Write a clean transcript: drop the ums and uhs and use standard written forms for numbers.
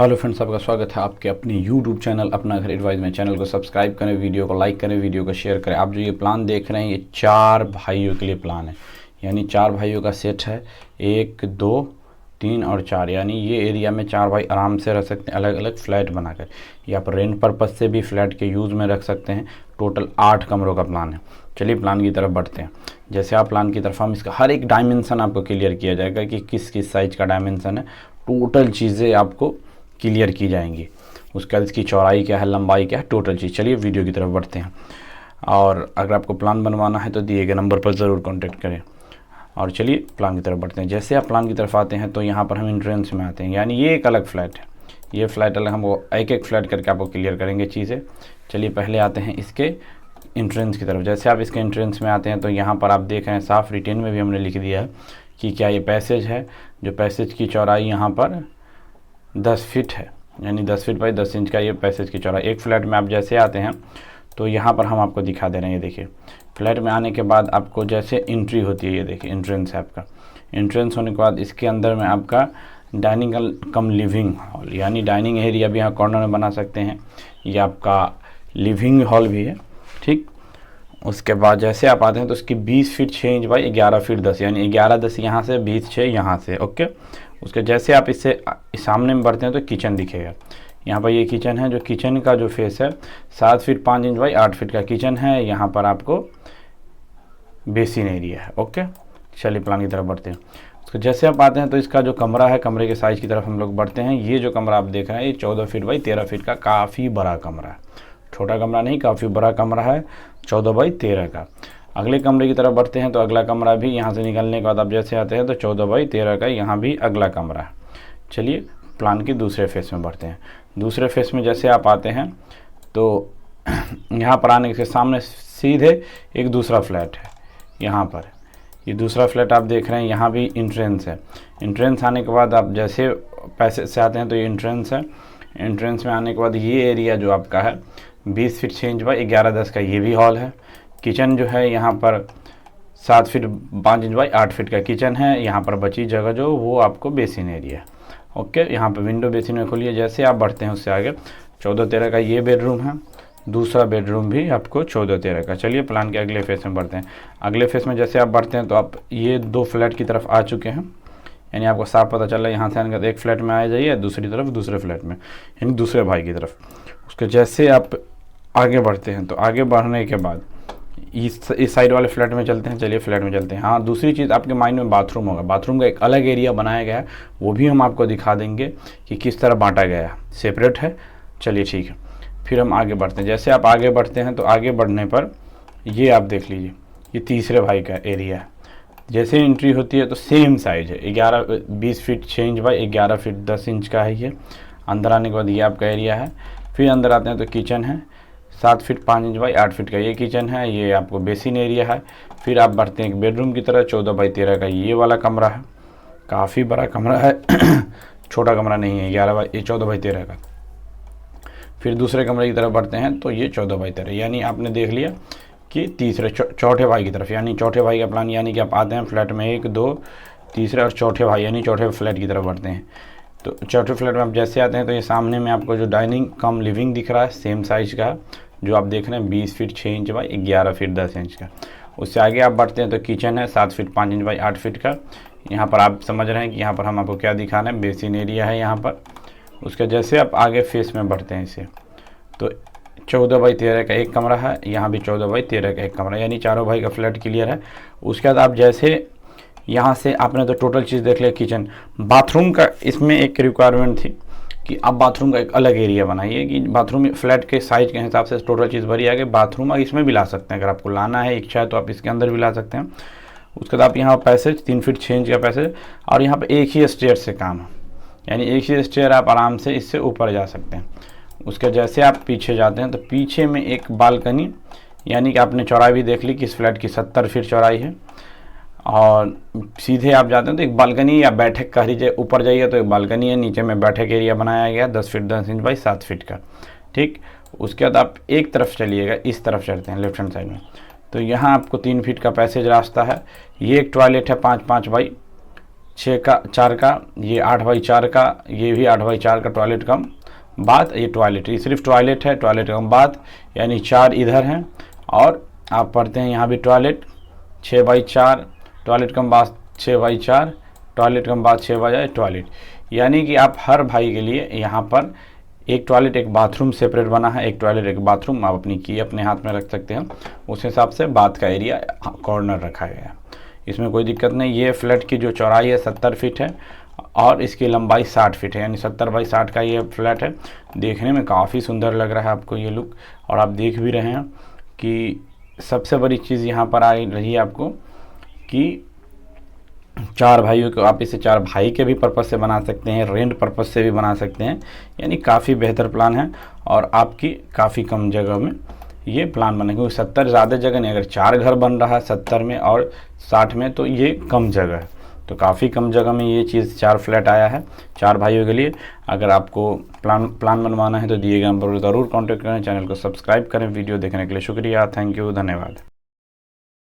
Hello friends, आपका स्वागत है आपके अपने यूट्यूब चैनल अपना घर एडवाइस में। चैनल को सब्सक्राइब करें, वीडियो को लाइक करें, वीडियो को शेयर करें। आप जो ये प्लान देख रहे हैं ये 4 भाइयों के लिए प्लान है, यानी 4 भाइयों का सेट है। 1 2 3 और 4, यानी ये एरिया में 4 भाई आराम से रह सकते हैं, अलग अलग फ्लैट बनाकर। या आप रेंट पर्पज़ से भी फ्लैट के यूज़ में रख सकते हैं। टोटल 8 कमरों का प्लान है। चलिए प्लान की तरफ बढ़ते हैं। जैसे आप प्लान की तरफ, हम इसका हर एक डायमेंसन आपको क्लियर किया जाएगा कि किस किस साइज़ का डायमेंसन है। टोटल चीज़ें आपको क्लियर की जाएंगी। उसके बाद इसकी चौड़ाई क्या है, लंबाई क्या है, टोटल चीज़। चलिए वीडियो की तरफ बढ़ते हैं। और अगर आपको प्लान बनवाना है तो दिए गए नंबर पर ज़रूर कांटेक्ट करें। और चलिए प्लान की तरफ बढ़ते हैं। जैसे आप प्लान की तरफ आते हैं तो यहाँ पर हम एंट्रेंस में आते हैं, यानी ये एक अलग फ्लैट है। ये फ्लैट अलग, हम वो एक एक फ्लैट करके आपको क्लियर करेंगे चीज़ें। चलिए पहले आते हैं इसके एंट्रेंस की तरफ। जैसे आप इसके एंट्रेंस में आते हैं तो यहाँ पर आप देख रहे हैं, साफ रिटेन में भी हमने लिख दिया है कि क्या ये पैसेज है। जो पैसेज की चौड़ाई यहाँ पर 10 फीट है, यानी 10 फीट बाई 10 इंच का ये पैसेज की चौड़ाई। एक फ्लैट में आप जैसे आते हैं तो यहाँ पर हम आपको दिखा दे रहे हैं। ये देखिए, फ्लैट में आने के बाद आपको जैसे एंट्री होती है, ये देखिए एंट्रेंस है आपका। एंट्रेंस होने के बाद इसके अंदर में आपका डाइनिंग कम लिविंग हॉल, यानी डाइनिंग एरिया भी यहाँ कॉर्नर में बना सकते हैं। ये आपका लिविंग हॉल भी है, ठीक। उसके बाद जैसे आप आते हैं तो इसकी 20 फीट 6 इंच बाई 11 फीट 10, यानी 11-10 यहाँ से, 20-6 यहाँ से, ओके। उसके जैसे आप इससे सामने में बढ़ते हैं तो किचन दिखेगा। यहाँ पर ये किचन है। जो किचन का जो फेस है 7 फीट 5 इंच बाई 8 फीट का किचन है। यहाँ पर आपको बेसिन एरिया है, ओके। चलिए प्लान की तरफ बढ़ते हैं। उसके जैसे आप आते हैं तो इसका जो कमरा है, कमरे के साइज़ की तरफ हम लोग बढ़ते हैं। ये जो कमरा आप देख रहे हैं ये 14 फीट बाई 13 फीट का काफ़ी बड़ा कमरा है। छोटा कमरा नहीं, काफ़ी बड़ा कमरा है, 14 बाई 13 का। अगले कमरे की तरफ बढ़ते हैं तो अगला कमरा भी यहाँ से निकलने के बाद आप जैसे आते हैं तो 14 बाई 13 का यहाँ भी अगला कमरा है। चलिए प्लान की दूसरे फेस में बढ़ते हैं। दूसरे फेस में जैसे आप आते हैं तो यहाँ पर आने के सामने सीधे एक दूसरा फ्लैट है। यहाँ पर ये दूसरा फ्लैट आप देख रहे हैं, यहाँ भी इंट्रेंस है। इंट्रेंस आने के बाद आप जैसे पैसे से आते हैं तो ये इंट्रेंस है। इंट्रेंस में आने के बाद ये एरिया जो आपका है 20 फीट 6 इंच बाई 11-10 का, ये भी हॉल है। किचन जो है यहाँ पर 7 फीट 5 इंच बाई 8 फीट का किचन है। यहाँ पर बची जगह जो वो आपको बेसिन एरिया है, ओके। यहाँ पर विंडो बेसिन में खोलिए। जैसे आप बढ़ते हैं उससे आगे 14-13 का ये बेडरूम है। दूसरा बेडरूम भी आपको 14-13 का। चलिए प्लान के अगले फेस में बढ़ते हैं। अगले फेस में जैसे आप बढ़ते हैं तो आप ये 2 फ्लैट की तरफ आ चुके हैं, यानी आपको साफ पता चल रहा है। यहाँ से आने के एक फ्लैट में आ जाइए, दूसरी तरफ दूसरे फ्लैट में, यानी दूसरे भाई की तरफ। उसके जैसे आप आगे बढ़ते हैं तो आगे बढ़ने के बाद इस साइड वाले फ्लैट में चलते हैं। चलिए फ्लैट में चलते हैं। हाँ, दूसरी चीज़ आपके माइंड में बाथरूम होगा। बाथरूम का एक अलग एरिया बनाया गया है, वो भी हम आपको दिखा देंगे कि किस तरह बांटा गया है, सेपरेट है। चलिए ठीक है, फिर हम आगे बढ़ते हैं। जैसे आप आगे बढ़ते हैं तो आगे बढ़ने पर ये आप देख लीजिए, ये तीसरे भाई का एरिया है। जैसे एंट्री होती है तो सेम साइज़ है, 20 feet 6 inch by 11 feet 10 inch का है ये। अंदर आने के बाद ये आपका एरिया है। फिर अंदर आते हैं तो किचन है, 7 फीट 5 इंच बाई 8 फीट का ये किचन है। ये आपको बेसिन एरिया है। फिर आप बढ़ते हैं एक बेडरूम की तरह, 14 बाई 13 का ये वाला कमरा है। काफ़ी बड़ा कमरा है छोटा कमरा नहीं है, 14 बाई 13 का। फिर दूसरे कमरे की तरफ बढ़ते हैं तो ये 14 बाई 13, यानी आपने देख लिया कि तीसरे चौथे भाई की तरफ, यानी चौथे भाई का प्लान। यानी कि आप आते हैं फ्लैट में 1 2 तीसरे और चौथे भाई, यानी चौथे फ्लैट की तरफ बढ़ते हैं। तो चौथे फ्लैट में आप जैसे आते हैं तो ये सामने में आपको जो डाइनिंग कम लिविंग दिख रहा है, सेम साइज़ का जो आप देख रहे हैं, 20 feet 6 inch by 11 feet 10 inch का। उससे आगे आप बढ़ते हैं तो किचन है 7 फीट 5 इंच बाई 8 फीट का। यहाँ पर आप समझ रहे हैं कि यहाँ पर हम आपको क्या दिखा रहे हैं, बेसिन एरिया है यहाँ पर। उसके जैसे आप आगे फेस में बढ़ते हैं इसे तो 14 बाई 13 का एक कमरा है, यहाँ भी 14 बाई 13 का एक कमरा, यानी चारों भाई का फ्लैट क्लियर है। उसके बाद आप जैसे यहाँ से आपने तो टोटल चीज़ देख लिया। किचन, बाथरूम का इसमें एक रिक्वायरमेंट थी कि आप बाथरूम का एक अलग एरिया बनाइए कि बाथरूम फ्लैट के साइज़ के हिसाब से टोटल चीज़ भरी आ गई। बाथरूम आप इसमें भी ला सकते हैं, अगर आपको लाना है इच्छा है तो आप इसके अंदर भी ला सकते हैं। उसके बाद आप यहाँ पैसेज 3 फीट 6 इंच का पैसेज, और यहाँ पर एक ही स्टेयर से काम है, यानी एक ही स्टेयर आप आराम से इससे ऊपर जा सकते हैं। उसके जैसे आप पीछे जाते हैं तो पीछे में एक बालकनी, यानी कि आपने चौड़ाई भी देख ली कि इस फ्लैट की 70 फीट चौड़ाई है। और सीधे आप जाते हैं तो एक बालकनी या बैठक कह लीजिए, ऊपर जाइए तो एक बालकनी है, नीचे में बैठक एरिया बनाया गया 10 फीट 10 इंच बाई 7 फीट का, ठीक। उसके बाद आप एक तरफ चलिएगा, इस तरफ चलते हैं लेफ्ट हैंड साइड में, तो यहाँ आपको 3 फीट का पैसेज रास्ता है। ये एक टॉयलेट है 5-5 बाई 4 का, ये 8x4 का, ये भी 8x4 का टॉयलेट कम बाथ। ये टॉयलेट, ये सिर्फ टॉयलेट है, टॉयलेट कम बाथ, यानी 4 इधर हैं। और आप पढ़ते हैं यहाँ भी टॉयलेट 6x4, टॉयलेट कम बाथ 6x4, टॉयलेट कम बाथ 6x4 टॉयलेट। यानी कि आप हर भाई के लिए यहाँ पर एक टॉयलेट एक बाथरूम सेपरेट बना है, एक टॉयलेट एक बाथरूम। आप अपनी की अपने हाथ में रख सकते हैं, उस हिसाब से बाथ का एरिया कॉर्नर रखा गया है, इसमें कोई दिक्कत नहीं। ये फ्लैट की जो चौड़ाई है 70 फीट है और इसकी लंबाई 60 फीट है, यानी 70x60 का ये फ्लैट है। देखने में काफ़ी सुंदर लग रहा है आपको ये लुक। और आप देख भी रहे हैं कि सबसे बड़ी चीज़ यहाँ पर आ रही है आपको कि 4 भाइयों को आप इसे 4 भाई के भी पर्पज़ से बना सकते हैं, रेंट पर्पज़ से भी बना सकते हैं, यानी काफ़ी बेहतर प्लान है। और आपकी काफ़ी कम जगह में ये प्लान बने, क्योंकि 70 ज़्यादा जगह नहीं। अगर 4 घर बन रहा है 70 में और 60 में तो ये कम जगह है, तो काफ़ी कम जगह में ये चीज़ 4 फ्लैट आया है 4 भाइयों के लिए। अगर आपको प्लान बनवाना है तो दिए गए नंबर पर ज़रूर कॉन्टैक्ट करें, चैनल को सब्सक्राइब करें। वीडियो देखने के लिए शुक्रिया, थैंक यू, धन्यवाद।